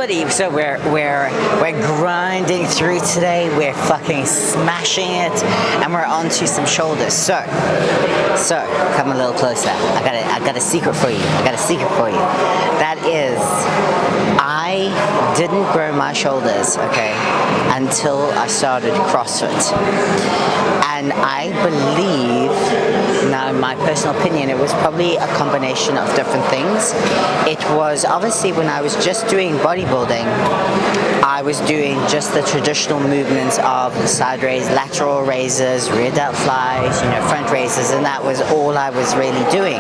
buddy. So we're grinding through today. We're fucking smashing it, and we're on to some shoulders. So come a little closer. I got a secret for you. That is, I didn't grow my shoulders, okay, until I started CrossFit. And I believe, now in my personal opinion, it was probably a combination of different things. It was obviously when I was just doing bodybuilding, I was doing just the traditional movements of side raise, lateral raises, rear delt flies, front raises, and that was all I was really doing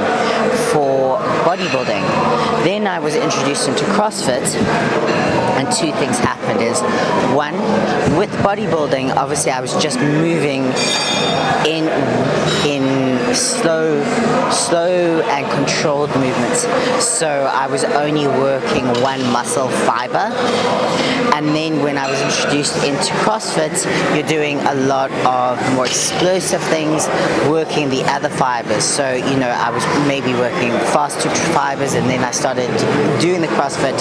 for bodybuilding. Then I was introduced into CrossFit, and two things happened. Is one, with bodybuilding, obviously I was just moving in slow and controlled movements. So I was only working one muscle fiber. And then when I was introduced into CrossFit, you're doing a lot of more explosive things, working the other fibers. So, I was maybe working fast twitch fibers, and then I started doing the CrossFit.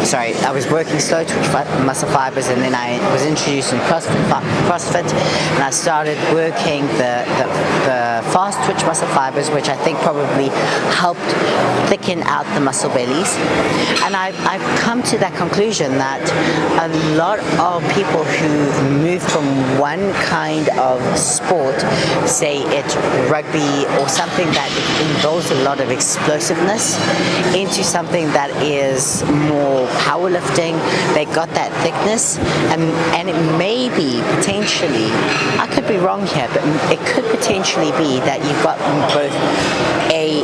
Sorry, I was working slow twitch muscle fibers, and then I was introduced in CrossFit, and I started working the fast twitch muscle fibers, which I think probably helped thicken out the muscle bellies. And I've come to that conclusion that a lot of people who move from one kind of sport, say it's rugby or something that involves a lot of explosiveness, into something that is more powerlifting, they got that thickness, and it may be potentially, I could be wrong here, but it could potentially be that you've got both a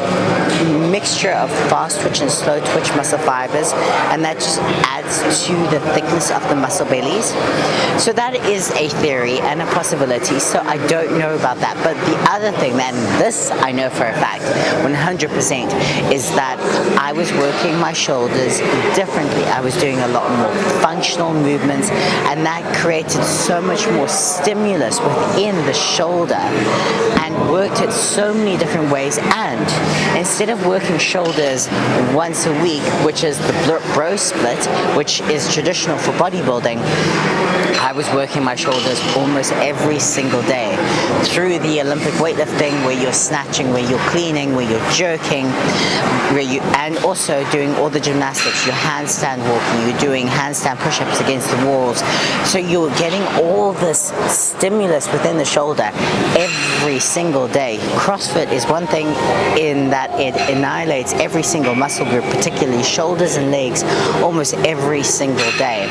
mixture of fast twitch and slow twitch muscle fibers, and that just adds to the thickness of the muscle bellies. So that is a theory and a possibility, so I don't know about that. But the other thing, and this I know for a fact 100%, is that I was working my shoulders differently. I was doing a lot more functional movements, and that created so much more stimulus within the shoulder and worked it so many different ways. And instead of working shoulders once a week, which is the bro split, which is traditional for bodybuilding, I was working my shoulders almost every single day through the Olympic weightlifting, where you're snatching, where you're cleaning, where you're jerking, and also doing all the gymnastics, your handstand walking, you're doing handstand push-ups against the walls. So you're getting all this stimulus within the shoulder every single day. CrossFit is one thing in that it annihilates every single muscle group, particularly shoulders and legs, almost every single day.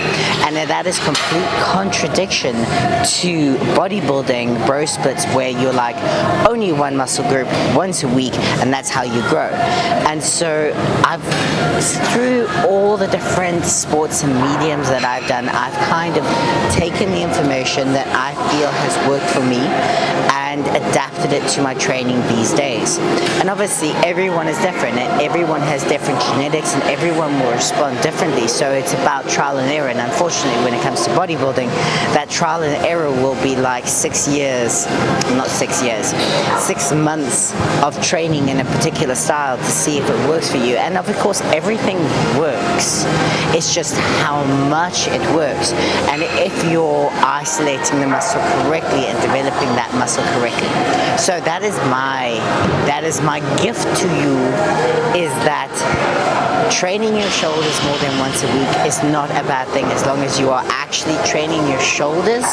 And that is complete contradiction to bodybuilding bro splits, where you're like only one muscle group once a week, and that's how you grow. And so through all the different sports and mediums that I've done, I've kind of taken the information that I feel has worked for me and adapted it to my training these days. And obviously everyone is different, and everyone has different genetics, and everyone will respond differently. So it's about trial and error. And unfortunately, when it comes to bodybuilding, that trial and error will be like 6 months of training in a particular style to see if it works for you. And of course, everything works. It's just how much it works, and if you're isolating the muscle correctly and developing that muscle correctly. So that is my gift to you, is that training your shoulders more than once a week is not a bad thing, as long as you are actually training your shoulders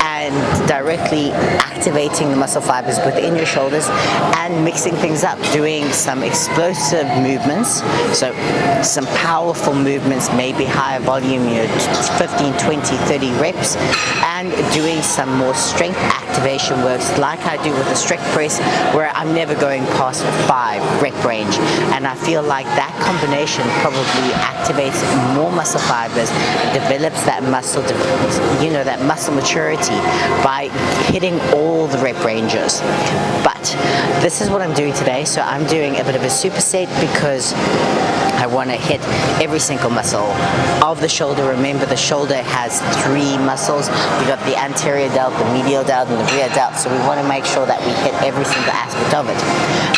and directly activating the muscle fibers within your shoulders, and mixing things up, doing some explosive movements, so some powerful movements, maybe higher volume, 15, 20, 30 reps, and doing some more strength activation works like I do with the strict press, where I'm never going past 5 rep range. And I feel like that combination probably activates more muscle fibers, develops that muscle, that muscle maturity by hitting all the rep ranges. But this is what I'm doing today. So I'm doing a bit of a superset, because I want to hit every single muscle of the shoulder. Remember, the shoulder has 3 muscles. We got the anterior delt, the medial delt, and the rear delt. So we want to make sure that we hit every single aspect of it.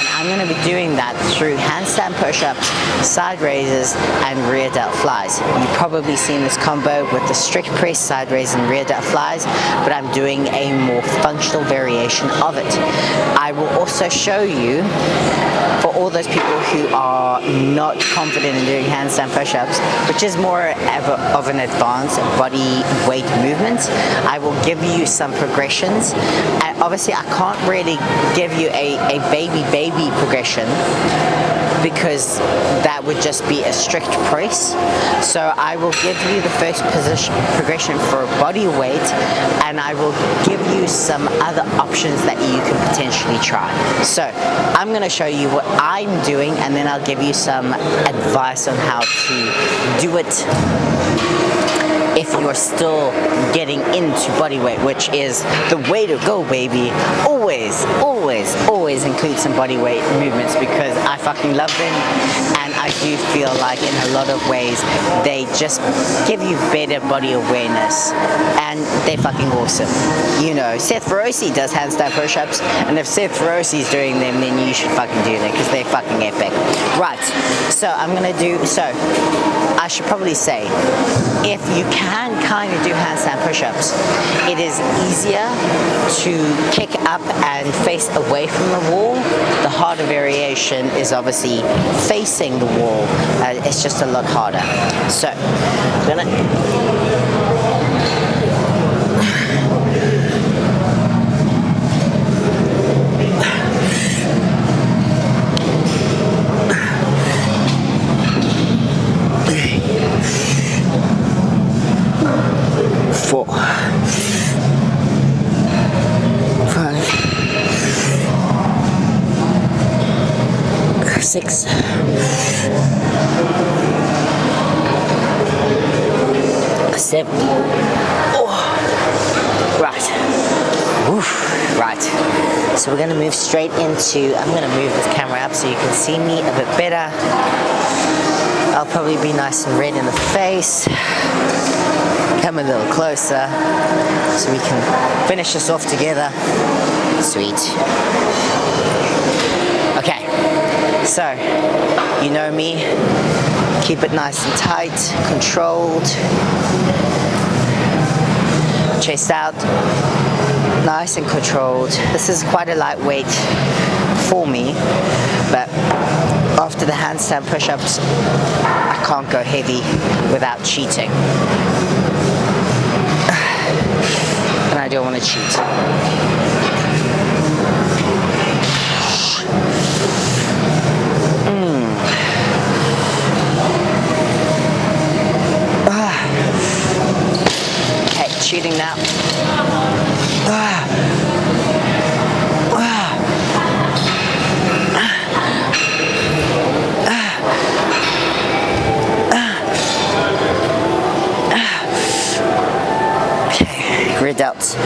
And I'm going to be doing that through handstand push-ups, side raises, and rear delt flies. You've probably seen this combo with the strict press, side raise, and rear delt flies, but I'm doing a more functional variation of it. I will also show you, for all those people who are not confident in doing handstand push-ups, which is more of an advanced body weight movement, I will give you some progressions. And obviously I can't really give you a baby progression, because that would just be a strict press. So I will give you the first progression for body weight, and I will give you some other options that you can potentially try. So I'm going to show you what I'm doing, and then I'll give you some advice on how to do it if you're still getting into body weight, which is the way to go, baby. Always include some body weight movements, because I fucking love them, and I do feel like in a lot of ways they just give you better body awareness, and they're fucking awesome. You know, Seth Ferosi does handstand push-ups, and if Seth Ferosi's doing them, then you should fucking do them, because they're fucking epic. Right, so I'm gonna do, so I should probably say, if you can kind of do handstand push-ups, it is easier to kick up and face away from the wall. The harder variation is obviously facing the wall. It's just a lot harder. So, I'm gonna... Six, 7. Right. Oof. Right. So we're going to move straight into, I'm going to move this camera up so you can see me a bit better. I'll probably be nice and red in the face. Come a little closer so we can finish this off together. Sweet. Okay. So, you know me, keep it nice and tight, controlled, chest out, nice and controlled. This is quite a lightweight for me, but after the handstand push-ups, I can't go heavy without cheating. And I don't want to cheat. Cheating now. Okay, rear delts.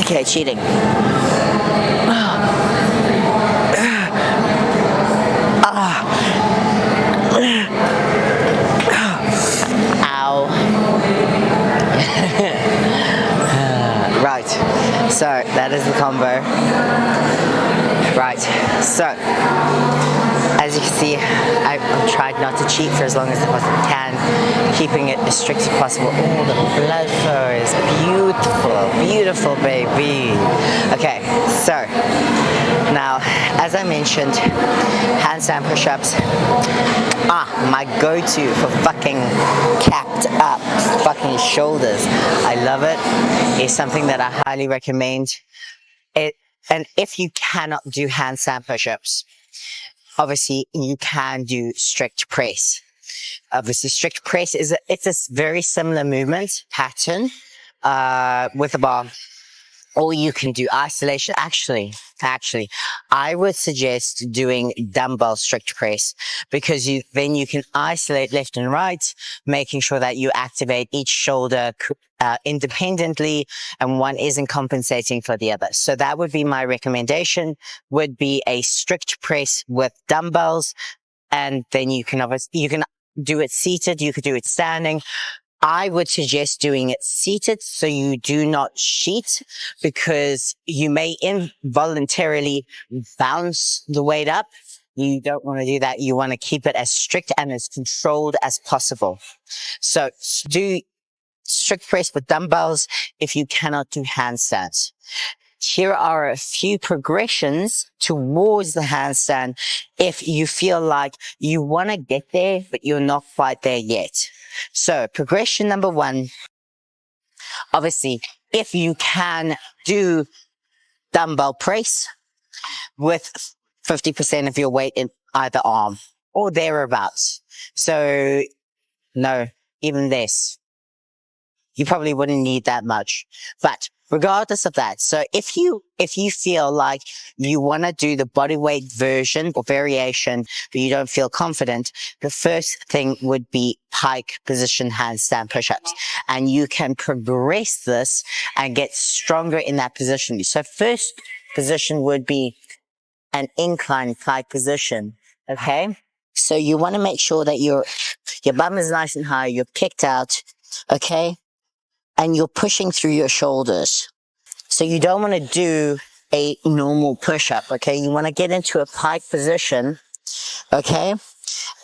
Okay, cheating. Ow. Right, so that is the combo. Right, so as you can see, I've tried not to cheat for as long as I possibly can, keeping it as strict as possible. Oh, the blood flow is beautiful, beautiful, baby. Okay, so now, as I mentioned, handstand push-ups, my go-to for fucking capped up fucking shoulders. I love it. It's something that I highly recommend. And if you cannot do handstand push-ups, obviously you can do strict press. Obviously strict press it's a very similar movement pattern with a bar. Or you can do isolation. Actually, I would suggest doing dumbbell strict press, because then you can isolate left and right, making sure that you activate each shoulder independently, and one isn't compensating for the other. So that would be my recommendation, would be a strict press with dumbbells. And then you can do it seated, you could do it standing. I would suggest doing it seated so you do not sheet, because you may involuntarily bounce the weight up. You don't want to do that. You want to keep it as strict and as controlled as possible. So do strict press with dumbbells if you cannot do handstands. Here are a few progressions towards the handstand if you feel like you want to get there, but you're not quite there yet. So progression number 1, obviously, if you can do dumbbell press with 50% of your weight in either arm or thereabouts. So no, even less. You probably wouldn't need that much, but regardless of that. So if you feel like you want to do the body weight version or variation, but you don't feel confident, the first thing would be pike position handstand push-ups. And you can progress this and get stronger in that position. So first position would be an incline pike position. Okay. So you want to make sure that your bum is nice and high, you're kicked out. Okay. And you're pushing through your shoulders. So you don't want to do a normal push-up, okay? You want to get into a pike position, okay?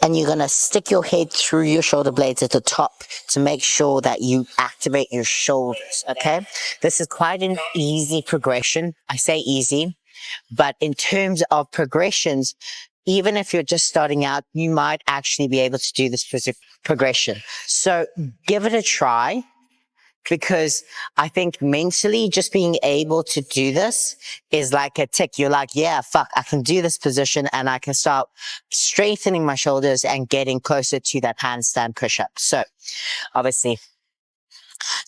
And you're going to stick your head through your shoulder blades at the top to make sure that you activate your shoulders, okay? This is quite an easy progression. I say easy, but in terms of progressions, even if you're just starting out, you might actually be able to do this progression. So give it a try. Because I think mentally just being able to do this is like a tick. You're like, yeah, fuck, I can do this position and I can start strengthening my shoulders and getting closer to that handstand push-up. So obviously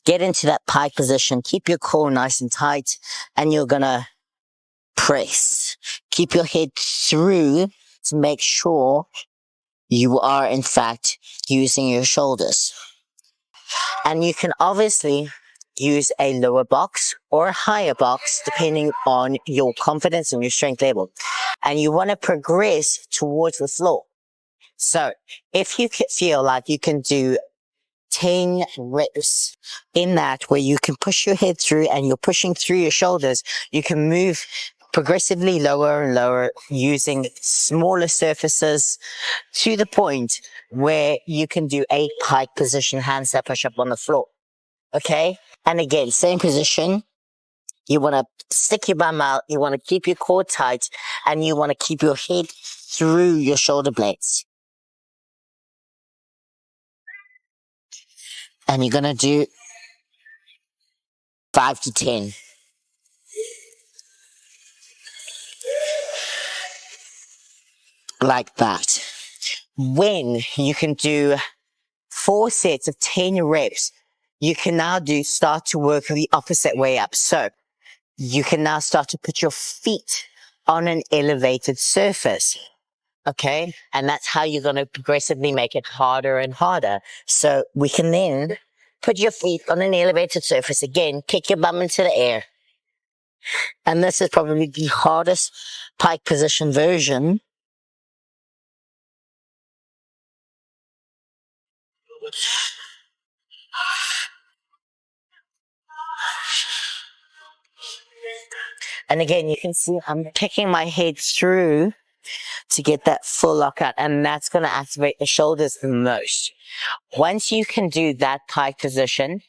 get into that pike position, keep your core nice and tight, and you're going to press. Keep your head through to make sure you are in fact using your shoulders. And you can obviously use a lower box or a higher box depending on your confidence and your strength level. And you want to progress towards the floor. So if you feel like you can do 10 reps in that where you can push your head through and you're pushing through your shoulders, you can move progressively lower and lower using smaller surfaces to the point where you can do a pike position handstand push-up on the floor. Okay? And again, same position. You want to stick your bum out. You want to keep your core tight and you want to keep your head through your shoulder blades. And you're going to do 5 to 10. Like that. When you can do 4 sets of 10 reps, you can now start to work the opposite way up. So you can now start to put your feet on an elevated surface. Okay. And that's how you're going to progressively make it harder and harder. So we can then put your feet on an elevated surface again, kick your bum into the air. And this is probably the hardest pike position version. And again, you can see I'm kicking my head through to get that full lockout, and that's going to activate the shoulders the most. Once you can do that pike position,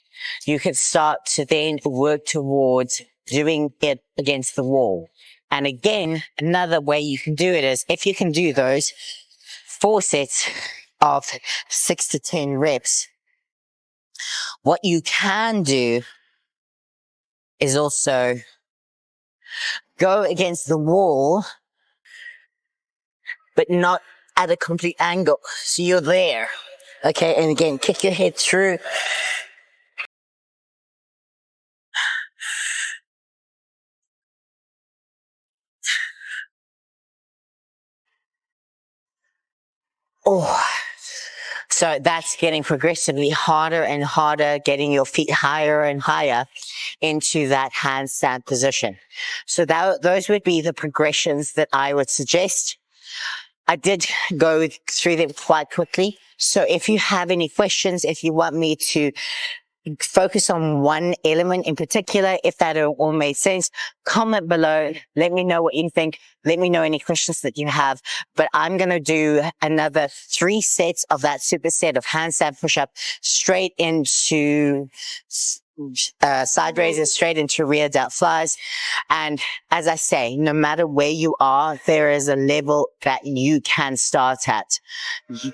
you can start to then work towards doing it against the wall. And again, another way you can do it is if you can do those 4 sets of 6 to 10 reps, what you can do is also go against the wall, but not at a complete angle. So you're there. Okay. And again, kick your head through. Oh, so that's getting progressively harder and harder, getting your feet higher and higher into that handstand position. So those would be the progressions that I would suggest. I did go through them quite quickly. So if you have any questions, if you want me to focus on one element in particular, if that all made sense, comment below. Let me know what you think. Let me know any questions that you have. But I'm going to do another 3 sets of that superset of handstand push-up straight into side raises, straight into rear delt flies. And as I say, no matter where you are, there is a level that you can start at.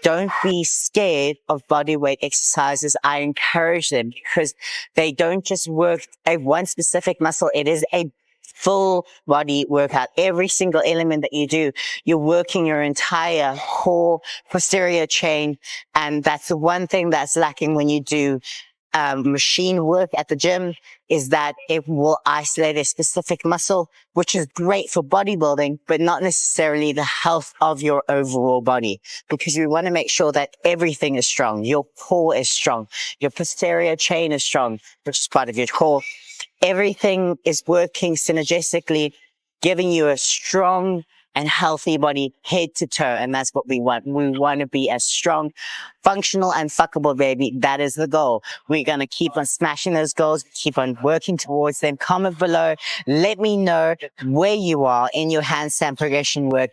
Don't be scared of body weight exercises. I encourage them because they don't just work a one specific muscle. It is a full body workout. Every single element that you do, you're working your entire core, posterior chain. And that's the one thing that's lacking when you do machine work at the gym, is that it will isolate a specific muscle, which is great for bodybuilding, but not necessarily the health of your overall body, because you want to make sure that everything is strong. Your core is strong. Your posterior chain is strong, which is part of your core. Everything is working synergistically, giving you a strong and healthy body head to toe. And that's what we want. We want to be as strong, functional, and fuckable, baby. That is the goal. We're going to keep on smashing those goals, keep on working towards them. Comment below. Let me know where you are in your handstand progression work.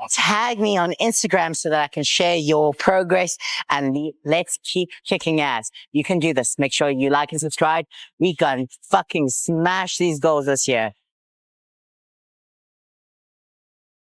Tag me on Instagram so that I can share your progress, and let's keep kicking ass. You can do this. Make sure you like and subscribe. We can fucking smash these goals this year.